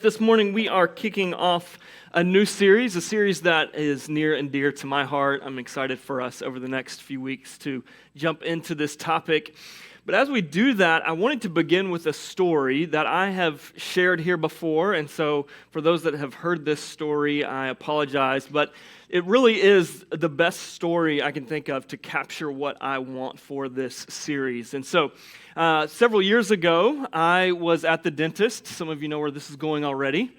This morning we are kicking off a new series, a series that is near and dear to my heart. I'm excited for us over the next few weeks to jump into this topic. But as we do that, I wanted to begin with a story that I have shared here before. And so for those that have heard this story, I apologize. But it really is the best story I can think of to capture what I want for this series. And so several years ago, I was at the dentist. Some of you know where this is going already.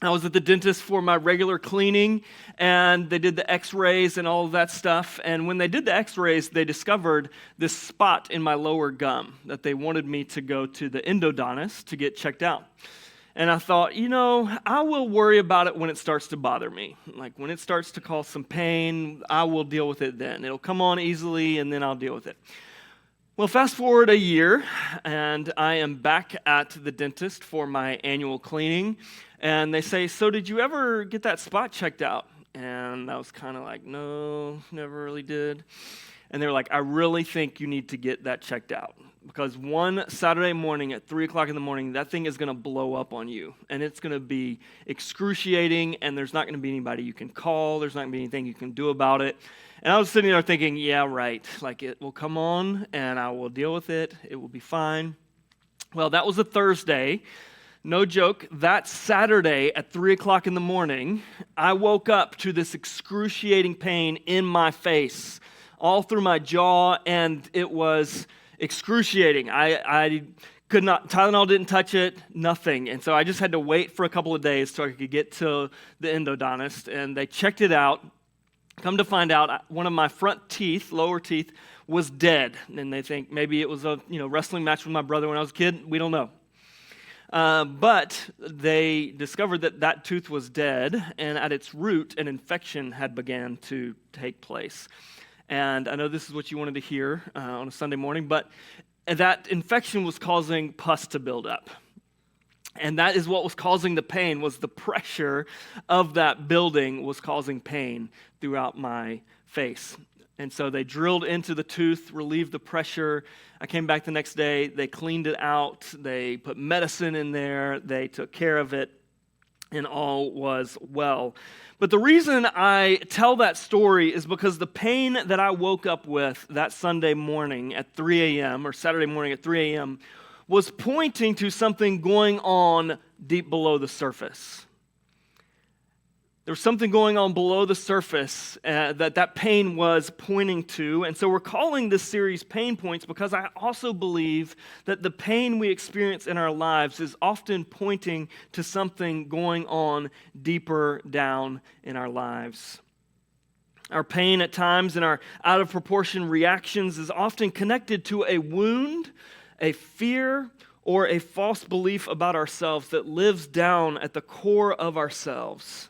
I was at the dentist for my regular cleaning, and they did the x-rays and all of that stuff. And when they did the x-rays, they discovered this spot in my lower gum that they wanted me to go to the endodontist to get checked out. And I thought, I will worry about it when it starts to bother me. Like when it starts to cause some pain, I will deal with it then. It'll come on easily, and then I'll deal with it. Well, fast forward a year, and I am back at the dentist for my annual cleaning, and they say, so did you ever get that spot checked out? And I was kind of like, no, never really did. And they're like, I really think you need to get that checked out, because one Saturday morning at 3 o'clock in the morning, that thing is going to blow up on you, and it's going to be excruciating, and there's not going to be anybody you can call. There's not going to be anything you can do about it. And I was sitting there thinking, yeah, right, like it will come on, and I will deal with it. It will be fine. Well, that was a Thursday. No joke, that Saturday at 3 o'clock in the morning, I woke up to this excruciating pain in my face, all through my jaw, and it was excruciating. I could not, Tylenol didn't touch it, nothing. And so I just had to wait for a couple of days so I could get to the endodontist, and they checked it out. Come to find out, one of my front teeth, lower teeth, was dead. And they think maybe it was a wrestling match with my brother when I was a kid. We don't know. But they discovered that tooth was dead, and at its root, an infection had began to take place. And I know this is what you wanted to hear on a Sunday morning, but that infection was causing pus to build up. And that is what was causing the pain, was the pressure of that building was causing pain throughout my face. And so they drilled into the tooth, relieved the pressure. I came back the next day. They cleaned it out. They put medicine in there. They took care of it, and all was well. But the reason I tell that story is because the pain that I woke up with that Sunday morning at 3 a.m. or Saturday morning at 3 a.m. was pointing to something going on deep below the surface. There was something going on below the surface that pain was pointing to. And so we're calling this series Pain Points because I also believe that the pain we experience in our lives is often pointing to something going on deeper down in our lives. Our pain at times and our out of proportion reactions is often connected to a wound, a fear, or a false belief about ourselves that lives down at the core of ourselves.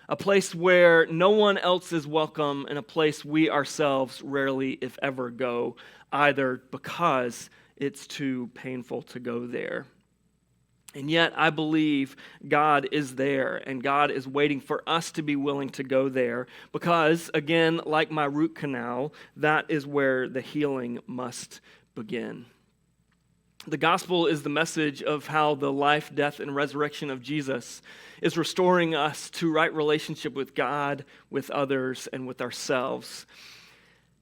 A place where no one else is welcome, and a place we ourselves rarely, if ever, go, either because it's too painful to go there. And yet, I believe God is there, and God is waiting for us to be willing to go there, because, again, like my root canal, that is where the healing must begin. The gospel is the message of how the life, death, and resurrection of Jesus is restoring us to right relationship with God, with others, and with ourselves.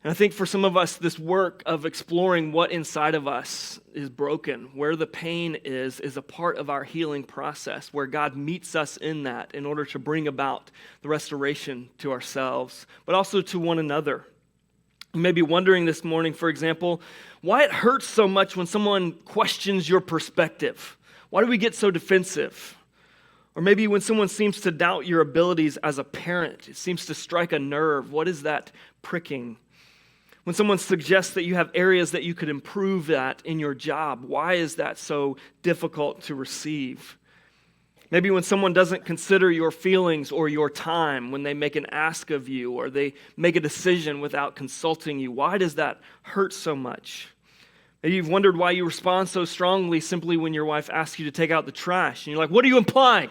And I think for some of us, this work of exploring what inside of us is broken, where the pain is a part of our healing process, where God meets us in that in order to bring about the restoration to ourselves, but also to one another. You may be wondering this morning, for example, why it hurts so much when someone questions your perspective. Why do we get so defensive? Or maybe when someone seems to doubt your abilities as a parent, it seems to strike a nerve. What is that pricking? When someone suggests that you have areas that you could improve at in your job, why is that so difficult to receive? Maybe when someone doesn't consider your feelings or your time when they make an ask of you or they make a decision without consulting you, why does that hurt so much? Maybe you've wondered why you respond so strongly simply when your wife asks you to take out the trash. And you're like, what are you implying?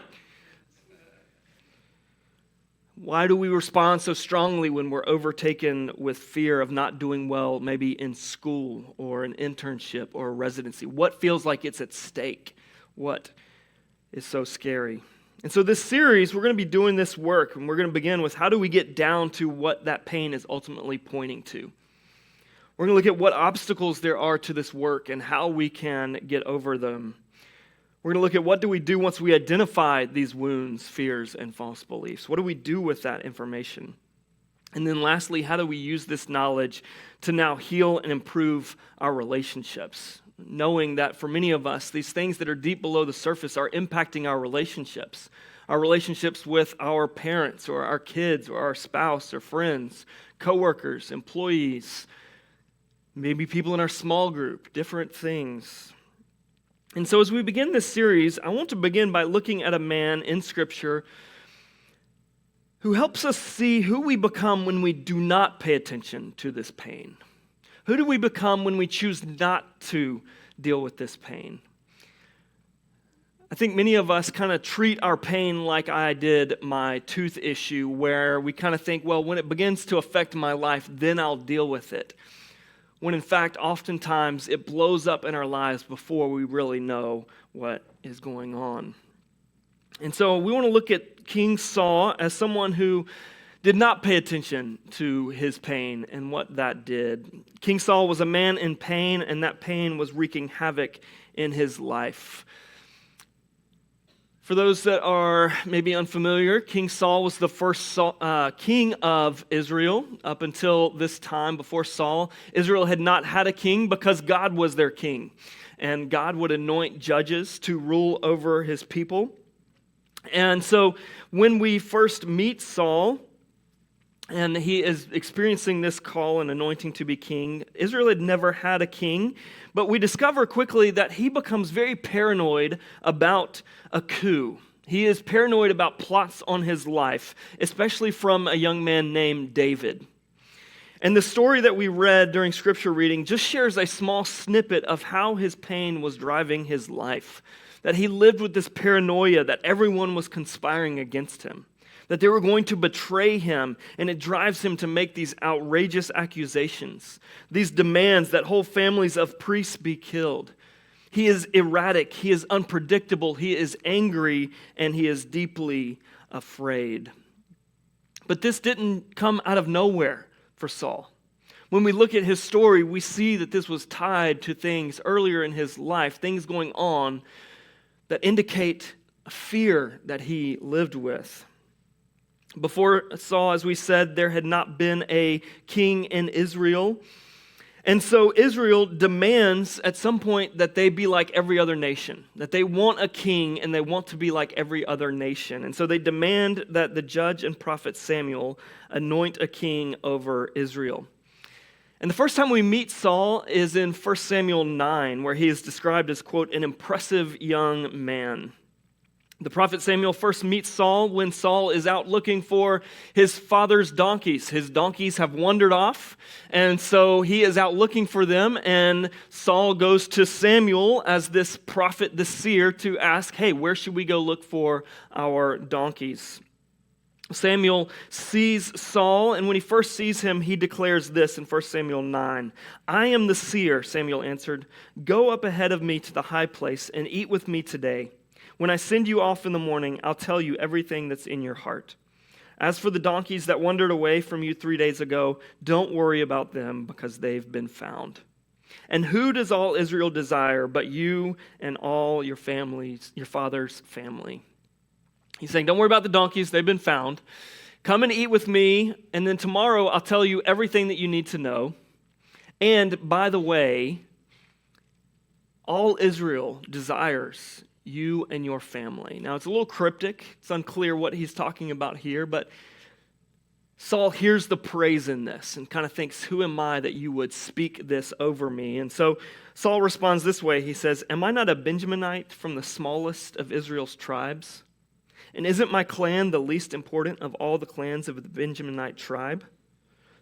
Why do we respond so strongly when we're overtaken with fear of not doing well, maybe in school or an internship or a residency? What feels like it's at stake? What is so scary. And so this series, we're going to be doing this work, and we're going to begin with how do we get down to what that pain is ultimately pointing to. We're going to look at what obstacles there are to this work and how we can get over them. We're going to look at what do we do once we identify these wounds, fears, and false beliefs. What do we do with that information? And then lastly, how do we use this knowledge to now heal and improve our relationships? Knowing that for many of us, these things that are deep below the surface are impacting our relationships with our parents or our kids or our spouse or friends, coworkers, employees, maybe people in our small group, different things. And so as we begin this series, I want to begin by looking at a man in Scripture who helps us see who we become when we do not pay attention to this pain. Who do we become when we choose not to deal with this pain? I think many of us kind of treat our pain like I did my tooth issue, where we kind of think, well, when it begins to affect my life, then I'll deal with it. When in fact, oftentimes it blows up in our lives before we really know what is going on. And so we want to look at King Saul as someone who did not pay attention to his pain and what that did. King Saul was a man in pain, and that pain was wreaking havoc in his life. For those that are maybe unfamiliar, King Saul was the first king of Israel. Up until this time, before Saul, Israel had not had a king because God was their king. And God would anoint judges to rule over his people. And so when we first meet Saul, and he is experiencing this call and anointing to be king, Israel had never had a king, but we discover quickly that he becomes very paranoid about a coup. He is paranoid about plots on his life, especially from a young man named David. And the story that we read during scripture reading just shares a small snippet of how his pain was driving his life. That he lived with this paranoia that everyone was conspiring against him, that they were going to betray him, and it drives him to make these outrageous accusations, these demands that whole families of priests be killed. He is erratic, he is unpredictable, he is angry, and he is deeply afraid. But this didn't come out of nowhere for Saul. When we look at his story, we see that this was tied to things earlier in his life, things going on that indicate a fear that he lived with. Before Saul, as we said, there had not been a king in Israel. And so Israel demands at some point that they be like every other nation, that they want a king and they want to be like every other nation. And so they demand that the judge and prophet Samuel anoint a king over Israel. And the first time we meet Saul is in 1 Samuel 9, where he is described as, quote, an impressive young man. The prophet Samuel first meets Saul when Saul is out looking for his father's donkeys. His donkeys have wandered off, and so he is out looking for them, and Saul goes to Samuel as this prophet, the seer, to ask, hey, where should we go look for our donkeys? Samuel sees Saul, and when he first sees him, he declares this in 1 Samuel 9. I am the seer, Samuel answered. Go up ahead of me to the high place and eat with me today. When I send you off in the morning, I'll tell you everything that's in your heart. As for the donkeys that wandered away from you 3 days ago, don't worry about them because they've been found. And who does all Israel desire but you and all your families, your father's family? He's saying, don't worry about the donkeys, they've been found. Come and eat with me, and then tomorrow I'll tell you everything that you need to know. And by the way, all Israel desires you and your family. Now, it's a little cryptic. It's unclear what he's talking about here, but Saul hears the praise in this and kind of thinks, who am I that you would speak this over me? And so Saul responds this way. He says, am I not a Benjaminite from the smallest of Israel's tribes? And isn't my clan the least important of all the clans of the Benjaminite tribe?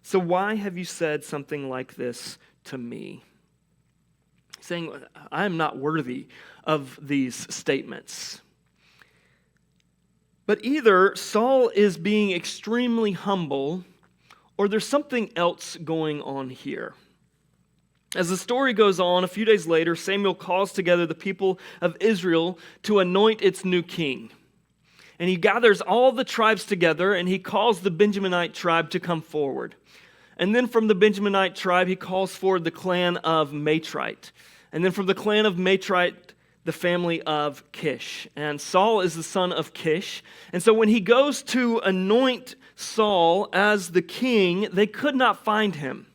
So why have you said something like this to me? Saying, I am not worthy of these statements. But either Saul is being extremely humble, or there's something else going on here. As the story goes on, a few days later, Samuel calls together the people of Israel to anoint its new king. And he gathers all the tribes together, and he calls the Benjaminite tribe to come forward. And then from the Benjaminite tribe, he calls forward the clan of Matrite. And then from the clan of Matrite, the family of Kish. And Saul is the son of Kish. And so when he goes to anoint Saul as the king, they could not find him.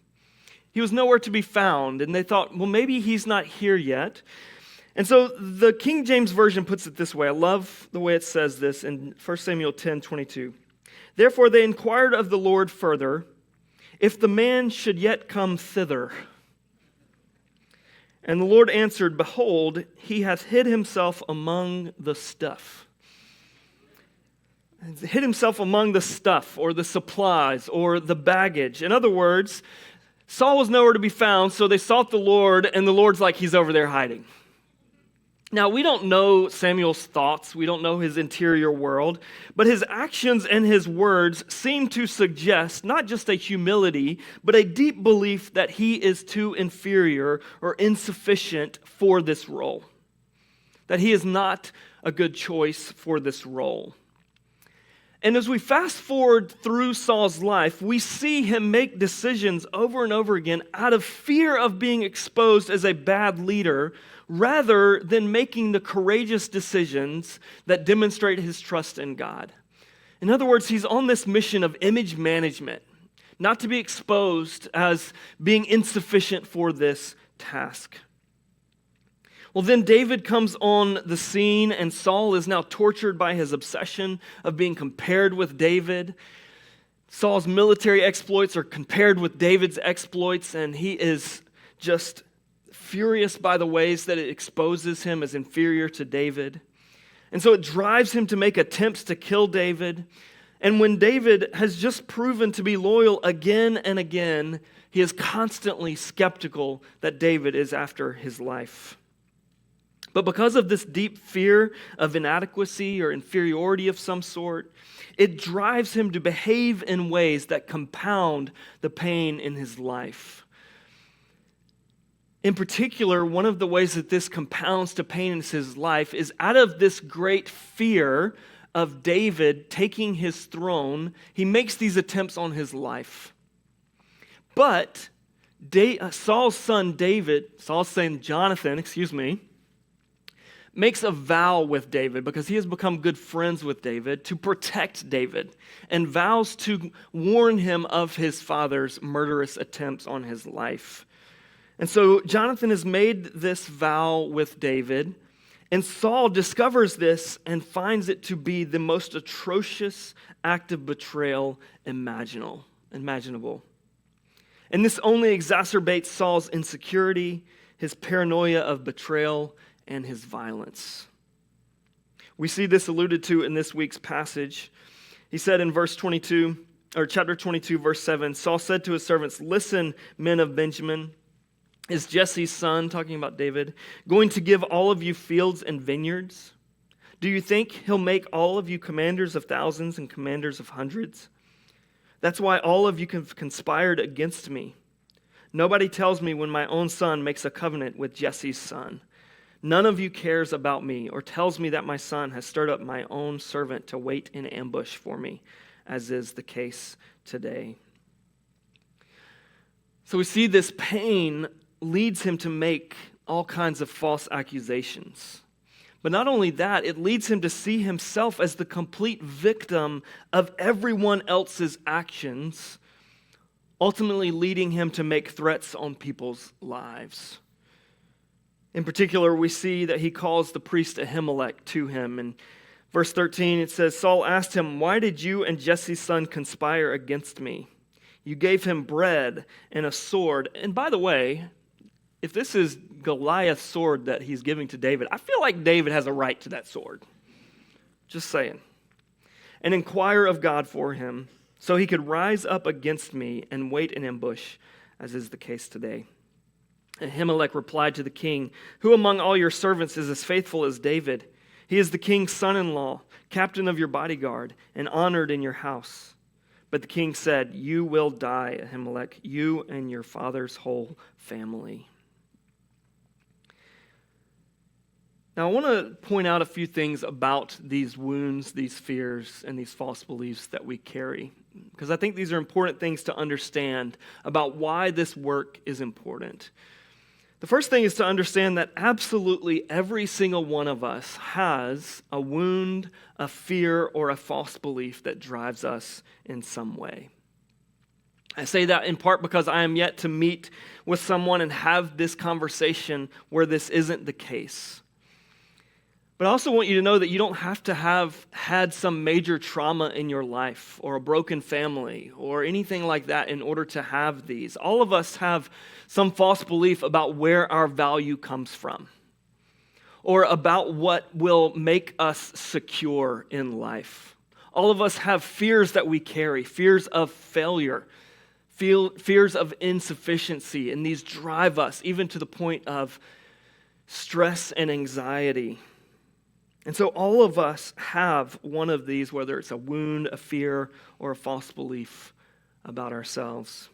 He was nowhere to be found. And they thought, well, maybe he's not here yet. And so the King James Version puts it this way. I love the way it says this in 1 Samuel 10:22. Therefore they inquired of the Lord further, if the man should yet come thither. And the Lord answered, behold, he hath hid himself among the stuff. Hid himself among the stuff or the supplies or the baggage. In other words, Saul was nowhere to be found, so they sought the Lord, and the Lord's like, he's over there hiding. Now, we don't know Samuel's thoughts. We don't know his interior world. But his actions and his words seem to suggest not just a humility, but a deep belief that he is too inferior or insufficient for this role. That he is not a good choice for this role. And as we fast forward through Saul's life, we see him make decisions over and over again out of fear of being exposed as a bad leader, rather than making the courageous decisions that demonstrate his trust in God. In other words, he's on this mission of image management, not to be exposed as being insufficient for this task. Well, then David comes on the scene, and Saul is now tortured by his obsession of being compared with David. Saul's military exploits are compared with David's exploits, and he is just furious by the ways that it exposes him as inferior to David. And so it drives him to make attempts to kill David. And when David has just proven to be loyal again and again, he is constantly skeptical that David is after his life. But because of this deep fear of inadequacy or inferiority of some sort, it drives him to behave in ways that compound the pain in his life. In particular, one of the ways that this compounds to pain in his life is out of this great fear of David taking his throne, he makes these attempts on his life. But Saul's son Jonathan, makes a vow with David because he has become good friends with David to protect David and vows to warn him of his father's murderous attempts on his life. And so Jonathan has made this vow with David, and Saul discovers this and finds it to be the most atrocious act of betrayal imaginable. And this only exacerbates Saul's insecurity, his paranoia of betrayal, and his violence. We see this alluded to in this week's passage. He said in chapter 22, verse 7, Saul said to his servants, listen, men of Benjamin, is Jesse's son, talking about David, going to give all of you fields and vineyards? Do you think he'll make all of you commanders of thousands and commanders of hundreds? That's why all of you have conspired against me. Nobody tells me when my own son makes a covenant with Jesse's son. None of you cares about me or tells me that my son has stirred up my own servant to wait in ambush for me, as is the case today. So we see this pain leads him to make all kinds of false accusations. But not only that, it leads him to see himself as the complete victim of everyone else's actions, ultimately leading him to make threats on people's lives. In particular, we see that he calls the priest Ahimelech to him. In verse 13, it says, Saul asked him, why did you and Jesse's son conspire against me? You gave him bread and a sword. And by the way, if this is Goliath's sword that he's giving to David, I feel like David has a right to that sword. Just saying. And inquire of God for him, so he could rise up against me and wait in ambush, as is the case today. And Ahimelech replied to the king, who among all your servants is as faithful as David? He is the king's son-in-law, captain of your bodyguard, and honored in your house. But the king said, "You will die, Ahimelech, you and your father's whole family." Now, I want to point out a few things about these wounds, these fears, and these false beliefs that we carry, because I think these are important things to understand about why this work is important. The first thing is to understand that absolutely every single one of us has a wound, a fear, or a false belief that drives us in some way. I say that in part because I am yet to meet with someone and have this conversation where this isn't the case. But I also want you to know that you don't have to have had some major trauma in your life or a broken family or anything like that in order to have these. All of us have some false belief about where our value comes from or about what will make us secure in life. All of us have fears that we carry, fears of failure, fears of insufficiency, and these drive us even to the point of stress and anxiety. And so all of us have one of these, whether it's a wound, a fear, or a false belief about ourselves.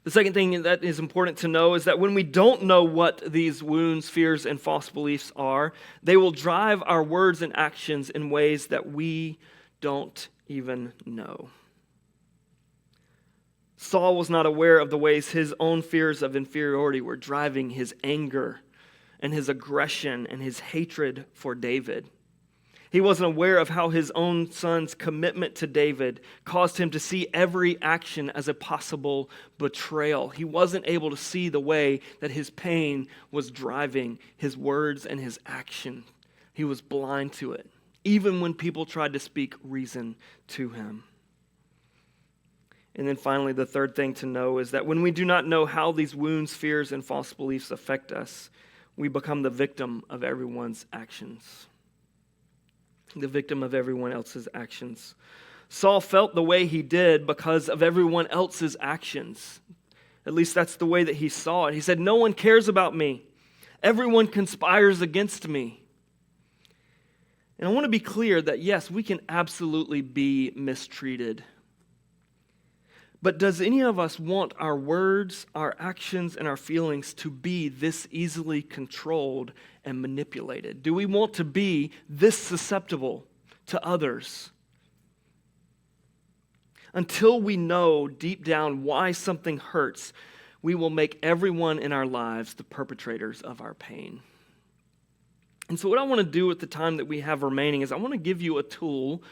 The second thing that is important to know is that when we don't know what these wounds, fears, and false beliefs are, they will drive our words and actions in ways that we don't even know. Saul was not aware of the ways his own fears of inferiority were driving his anger and his aggression and his hatred for David. He wasn't aware of how his own son's commitment to David caused him to see every action as a possible betrayal. He wasn't able to see the way that his pain was driving his words and his action. He was blind to it, even when people tried to speak reason to him. And then finally, the third thing to know is that when we do not know how these wounds, fears, and false beliefs affect us, we become the victim of everyone's actions. The victim of everyone else's actions. Saul felt the way he did because of everyone else's actions. At least that's the way that he saw it. He said, "No one cares about me. Everyone conspires against me." And I want to be clear that yes, we can absolutely be mistreated. But does any of us want our words, our actions, and our feelings to be this easily controlled and manipulated? Do we want to be this susceptible to others? Until we know deep down why something hurts, we will make everyone in our lives the perpetrators of our pain. And so what I want to do with the time that we have remaining is I want to give you a tool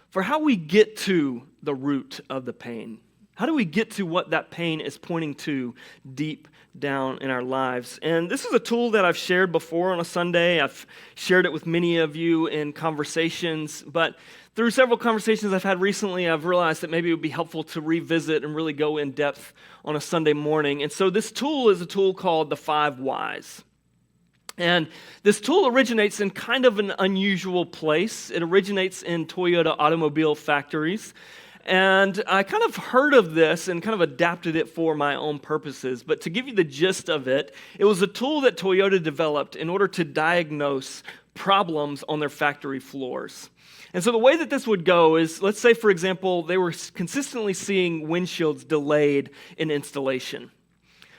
for how we get to the root of the pain. How do we get to what that pain is pointing to deep down in our lives? And this is a tool that I've shared before on a Sunday. I've shared it with many of you in conversations, but through several conversations I've had recently, I've realized that maybe it would be helpful to revisit and really go in depth on a Sunday morning. And so this tool is a tool called the 5 Whys. And this tool originates in kind of an unusual place. It originates in Toyota automobile factories. And I kind of heard of this and kind of adapted it for my own purposes. But to give you the gist of it, it was a tool that Toyota developed in order to diagnose problems on their factory floors. And so the way that this would go is, let's say, for example, they were consistently seeing windshields delayed in installation.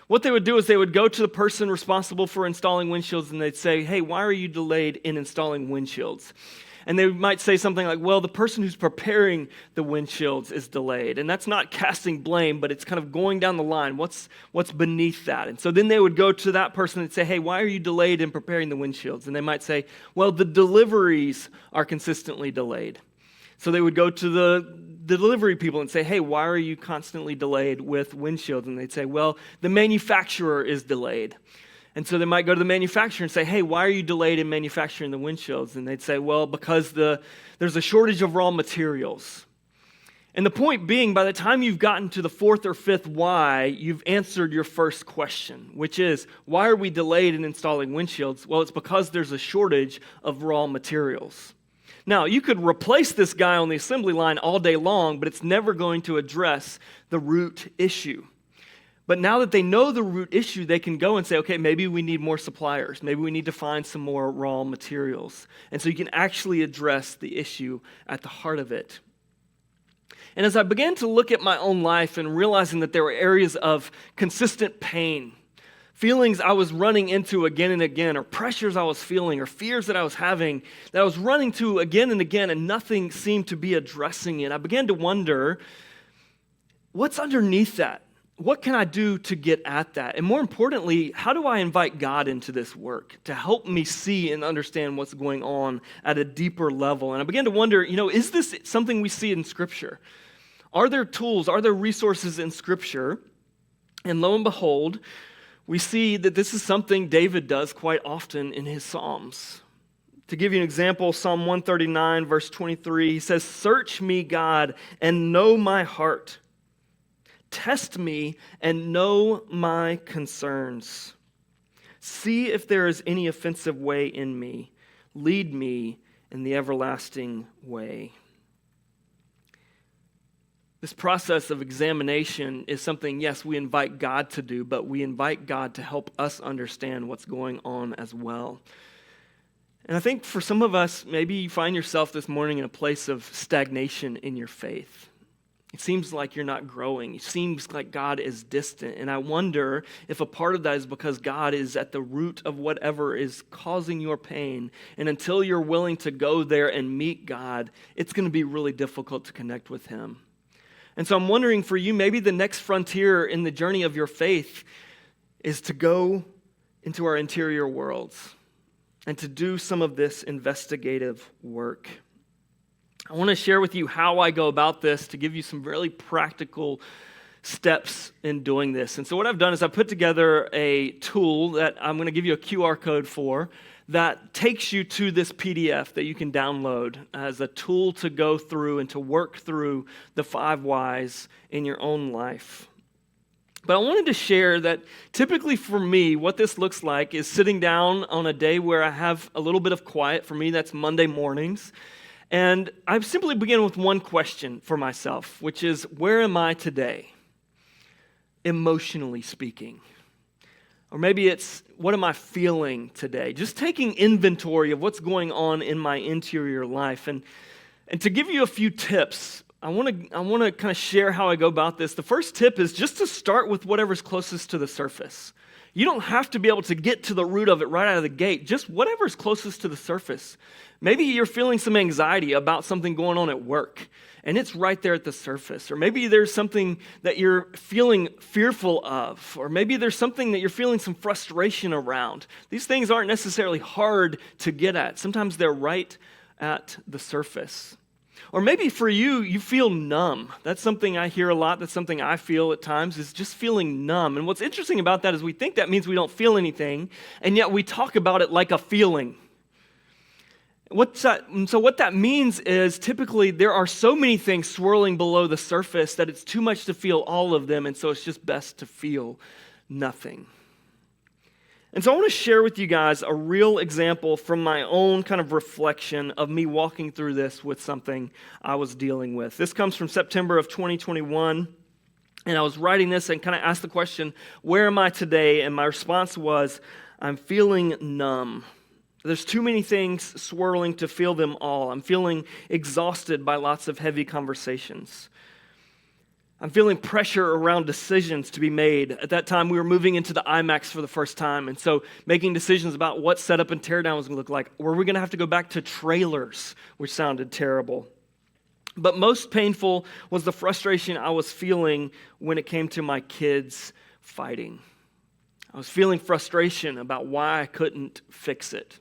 What they would do is they would go to the person responsible for installing windshields and they'd say, "Hey, why are you delayed in installing windshields?" And they might say something like, "Well, the person who's preparing the windshields is delayed." And that's not casting blame, but it's kind of going down the line. What's beneath that? And so then they would go to that person and say, "Hey, why are you delayed in preparing the windshields?" And they might say, "Well, the deliveries are consistently delayed." So they would go to the delivery people and say, "Hey, why are you constantly delayed with windshields?" And they'd say, "Well, the manufacturer is delayed." And so they might go to the manufacturer and say, "Hey, why are you delayed in manufacturing the windshields?" And they'd say, "Well, because there's a shortage of raw materials." And the point being, by the time you've gotten to the 4th or 5th why, you've answered your first question, which is, why are we delayed in installing windshields? Well, it's because there's a shortage of raw materials. Now, you could replace this guy on the assembly line all day long, but it's never going to address the root issue. But now that they know the root issue, they can go and say, okay, maybe we need more suppliers. Maybe we need to find some more raw materials. And so you can actually address the issue at the heart of it. And as I began to look at my own life and realizing that there were areas of consistent pain, feelings I was running into again and again, or pressures I was feeling, or fears that I was having, that I was running to again and again, and nothing seemed to be addressing it, I began to wonder, what's underneath that? What can I do to get at that? And more importantly, how do I invite God into this work to help me see and understand what's going on at a deeper level? And I began to wonder, is this something we see in Scripture? Are there tools, are there resources in Scripture? And lo and behold, we see that this is something David does quite often in his Psalms. To give you an example, Psalm 139, verse 23, he says, "Search me, God, and know my heart. Test me and know my concerns. See if there is any offensive way in me. Lead me in the everlasting way." This process of examination is something, yes, we invite God to do, but we invite God to help us understand what's going on as well. And I think for some of us, maybe you find yourself this morning in a place of stagnation in your faith. It seems like you're not growing. It seems like God is distant. And I wonder if a part of that is because God is at the root of whatever is causing your pain. And until you're willing to go there and meet God, it's going to be really difficult to connect with Him. And so I'm wondering for you, maybe the next frontier in the journey of your faith is to go into our interior worlds and to do some of this investigative work. I want to share with you how I go about this to give you some really practical steps in doing this. And so what I've done is I've put together a tool that I'm going to give you a QR code for that takes you to this PDF that you can download as a tool to go through and to work through the 5 whys in your own life. But I wanted to share that typically for me, what this looks like is sitting down on a day where I have a little bit of quiet. For me, that's Monday mornings. And I simply begin with one question for myself, which is, where am I today, emotionally speaking? Or maybe it's, what am I feeling today? Just taking inventory of what's going on in my interior life. And to give you a few tips, I want to kind of share how I go about this. The first tip is just to start with whatever's closest to the surface. You don't have to be able to get to the root of it right out of the gate, just whatever's closest to the surface. Maybe you're feeling some anxiety about something going on at work, and it's right there at the surface. Or maybe there's something that you're feeling fearful of, or maybe there's something that you're feeling some frustration around. These things aren't necessarily hard to get at. Sometimes they're right at the surface. Or maybe for you, you feel numb. That's something I hear a lot. That's something I feel at times, is just feeling numb. And what's interesting about that is we think that means we don't feel anything, and yet we talk about it like a feeling. So what that means is typically there are so many things swirling below the surface that it's too much to feel all of them, and so it's just best to feel nothing. And so I want to share with you guys a real example from my own kind of reflection of me walking through this with something I was dealing with. This comes from September of 2021, and I was writing this and kind of asked the question, where am I today? And my response was, I'm feeling numb. There's too many things swirling to feel them all. I'm feeling exhausted by lots of heavy conversations. I'm feeling pressure around decisions to be made. At that time, we were moving into the IMAX for the first time, and so making decisions about what setup and teardown was going to look like. Were we going to have to go back to trailers, which sounded terrible? But most painful was the frustration I was feeling when it came to my kids fighting. I was feeling frustration about why I couldn't fix it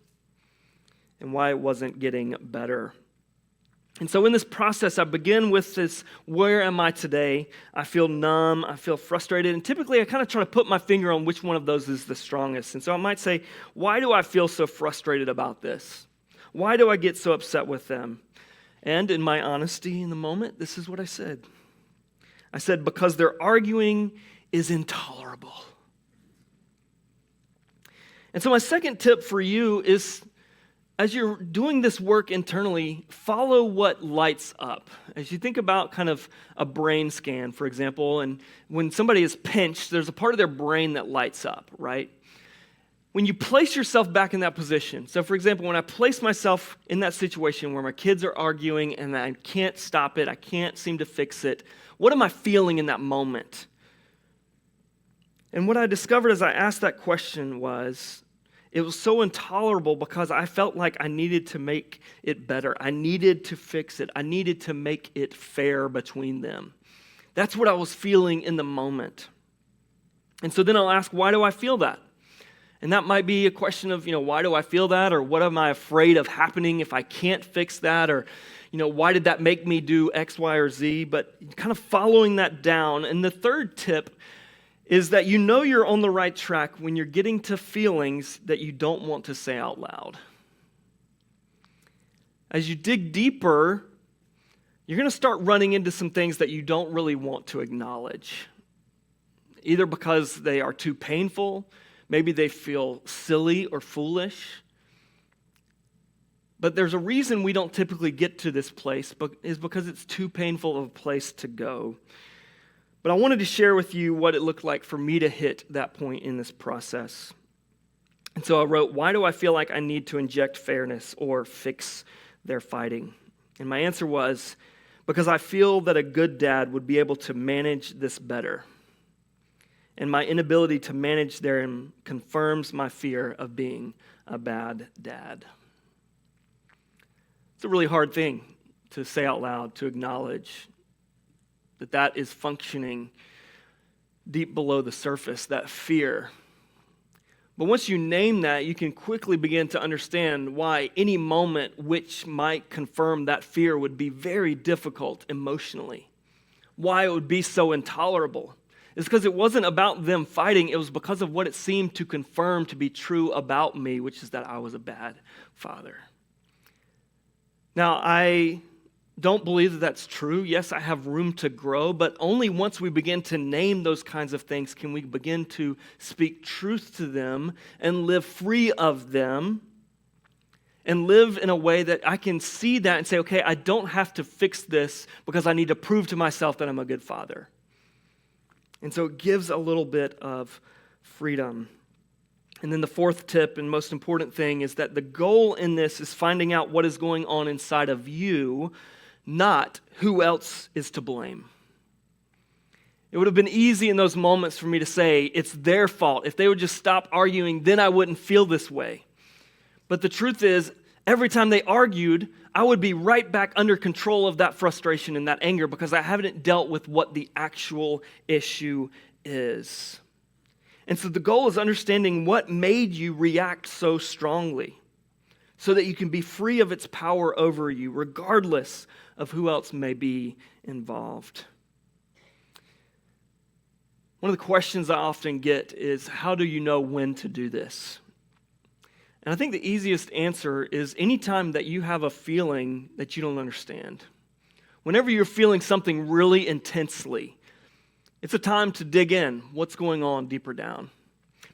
and why it wasn't getting better. And so in this process, I begin with this, where am I today? I feel numb, I feel frustrated, and typically I kind of try to put my finger on which one of those is the strongest. And so I might say, why do I feel so frustrated about this? Why do I get so upset with them? And in my honesty in the moment, this is what I said. I said, because their arguing is intolerable. And so my second tip for you is, as you're doing this work internally, follow what lights up. As you think about kind of a brain scan, for example, and when somebody is pinched, there's a part of their brain that lights up, right? when you place yourself back in that position, so for example, when I place myself in that situation where my kids are arguing and I can't stop it, I can't seem to fix it, what am I feeling in that moment? And what I discovered as I asked that question was, it was so intolerable because I felt like I needed to make it better. I needed to fix it. I needed to make it fair between them. That's what I was feeling in the moment. And so then I'll ask, why do I feel that? And that might be a question of, why do I feel that? Or what am I afraid of happening if I can't fix that? Or, why did that make me do X, Y, or Z? But kind of following that down. And the third tip is that you're on the right track when you're getting to feelings that you don't want to say out loud. As you dig deeper, you're going to start running into some things that you don't really want to acknowledge, either because they are too painful, maybe they feel silly or foolish. But there's a reason we don't typically get to this place, is because it's too painful of a place to go. But I wanted to share with you what it looked like for me to hit that point in this process. And so I wrote, why do I feel like I need to inject fairness or fix their fighting? And my answer was, because I feel that a good dad would be able to manage this better. And my inability to manage therein confirms my fear of being a bad dad. It's a really hard thing to say out loud, to acknowledge that is functioning deep below the surface, that fear. But once you name that, you can quickly begin to understand why any moment which might confirm that fear would be very difficult emotionally. Why it would be so intolerable. It's because it wasn't about them fighting, it was because of what it seemed to confirm to be true about me, which is that I was a bad father. Now, I don't believe that that's true. Yes, I have room to grow, but only once we begin to name those kinds of things can we begin to speak truth to them and live free of them and live in a way that I can see that and say, okay, I don't have to fix this because I need to prove to myself that I'm a good father. And so it gives a little bit of freedom. And then the fourth tip and most important thing is that the goal in this is finding out what is going on inside of you, not who else is to blame. It would have been easy in those moments for me to say, it's their fault. If they would just stop arguing, then I wouldn't feel this way. But the truth is, every time they argued, I would be right back under control of that frustration and that anger because I haven't dealt with what the actual issue is. And so the goal is understanding what made you react so strongly so that you can be free of its power over you, regardless of who else may be involved. One of the questions I often get is, how do you know when to do this? And I think the easiest answer is anytime that you have a feeling that you don't understand. Whenever you're feeling something really intensely, it's a time to dig in. What's going on deeper down?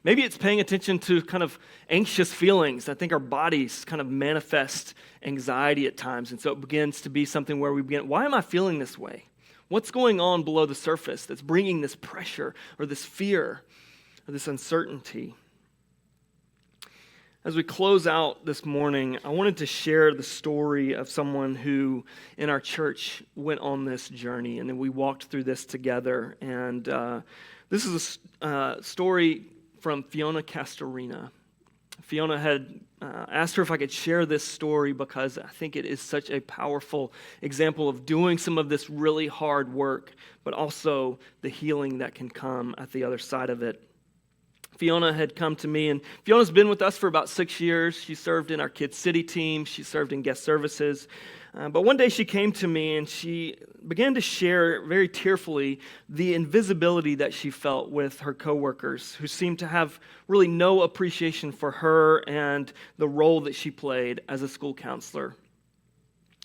Maybe it's paying attention to kind of anxious feelings. I think our bodies kind of manifest anxiety at times. And so it begins to be something where we begin, why am I feeling this way? What's going on below the surface that's bringing this pressure or this fear or this uncertainty? As we close out this morning, I wanted to share the story of someone who in our church went on this journey, and then we walked through this together. And this is a story from Fiona Castorina. Fiona had asked her if I could share this story because I think it is such a powerful example of doing some of this really hard work, but also the healing that can come at the other side of it. Fiona had come to me, and Fiona's been with us for about 6 years. She served in our Kids City team. She served in guest services. But one day she came to me, and she began to share very tearfully the invisibility that she felt with her coworkers, who seemed to have really no appreciation for her and the role that she played as a school counselor.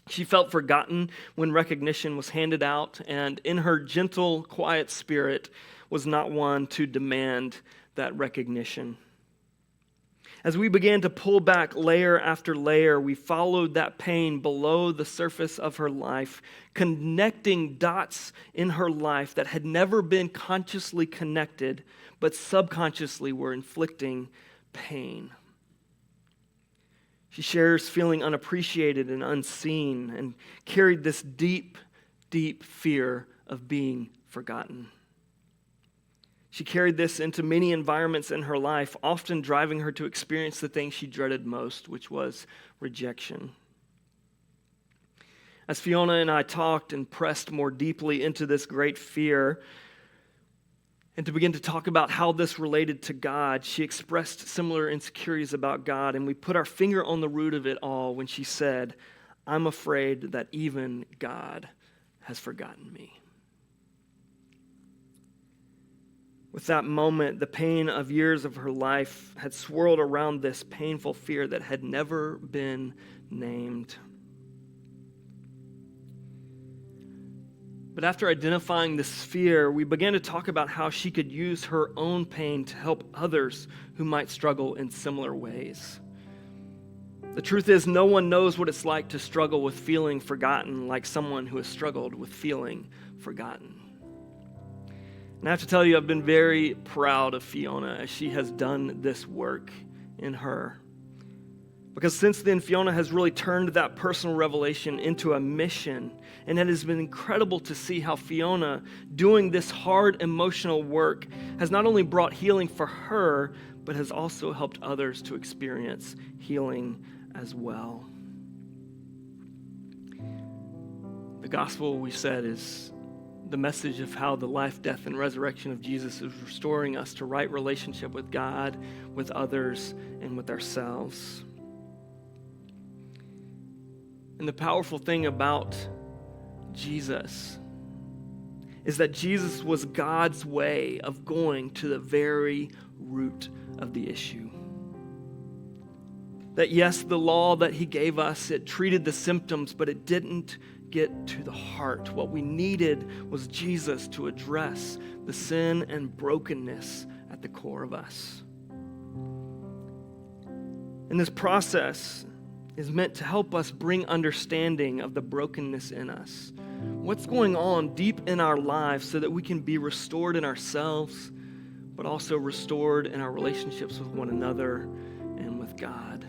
She felt forgotten when recognition was handed out, and in her gentle, quiet spirit was not one to demand that recognition. As we began to pull back layer after layer, we followed that pain below the surface of her life, connecting dots in her life that had never been consciously connected, but subconsciously were inflicting pain. She shares feeling unappreciated and unseen and carried this deep, deep fear of being forgotten. She carried this into many environments in her life, often driving her to experience the thing she dreaded most, which was rejection. As Fiona and I talked and pressed more deeply into this great fear, and to begin to talk about how this related to God, she expressed similar insecurities about God, and we put our finger on the root of it all when she said, "I'm afraid that even God has forgotten me." With that moment, the pain of years of her life had swirled around this painful fear that had never been named. But after identifying this fear, we began to talk about how she could use her own pain to help others who might struggle in similar ways. The truth is, no one knows what it's like to struggle with feeling forgotten like someone who has struggled with feeling forgotten. And I have to tell you, I've been very proud of Fiona as she has done this work in her. Because since then, Fiona has really turned that personal revelation into a mission. And it has been incredible to see how Fiona, doing this hard emotional work, has not only brought healing for her, but has also helped others to experience healing as well. The gospel, we said, is the message of how the life, death, and resurrection of Jesus is restoring us to right relationship with God, with others, and with ourselves. And the powerful thing about Jesus is that Jesus was God's way of going to the very root of the issue. That yes, the law that he gave us, it treated the symptoms, but it didn't get to the heart. What we needed was Jesus to address the sin and brokenness at the core of us. And this process is meant to help us bring understanding of the brokenness in us. What's going on deep in our lives so that we can be restored in ourselves, but also restored in our relationships with one another and with God.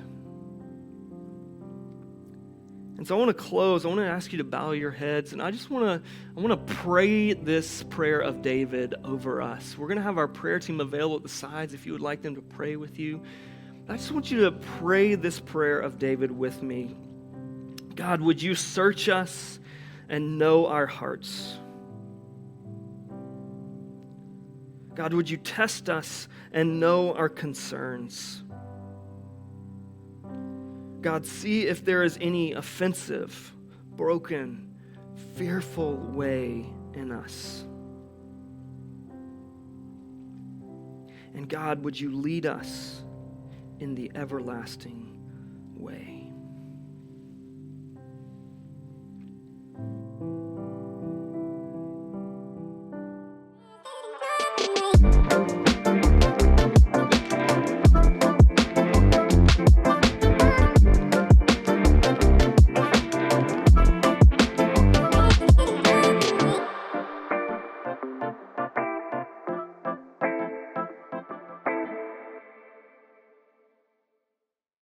And so I want to close. I want to ask you to bow your heads, and I want to pray this prayer of David over us. We're going to have our prayer team available at the sides if you would like them to pray with you. I just want you to pray this prayer of David with me. God, would you search us and know our hearts? God, would you test us and know our concerns? God, see if there is any offensive, broken, fearful way in us. And God, would you lead us in the everlasting way?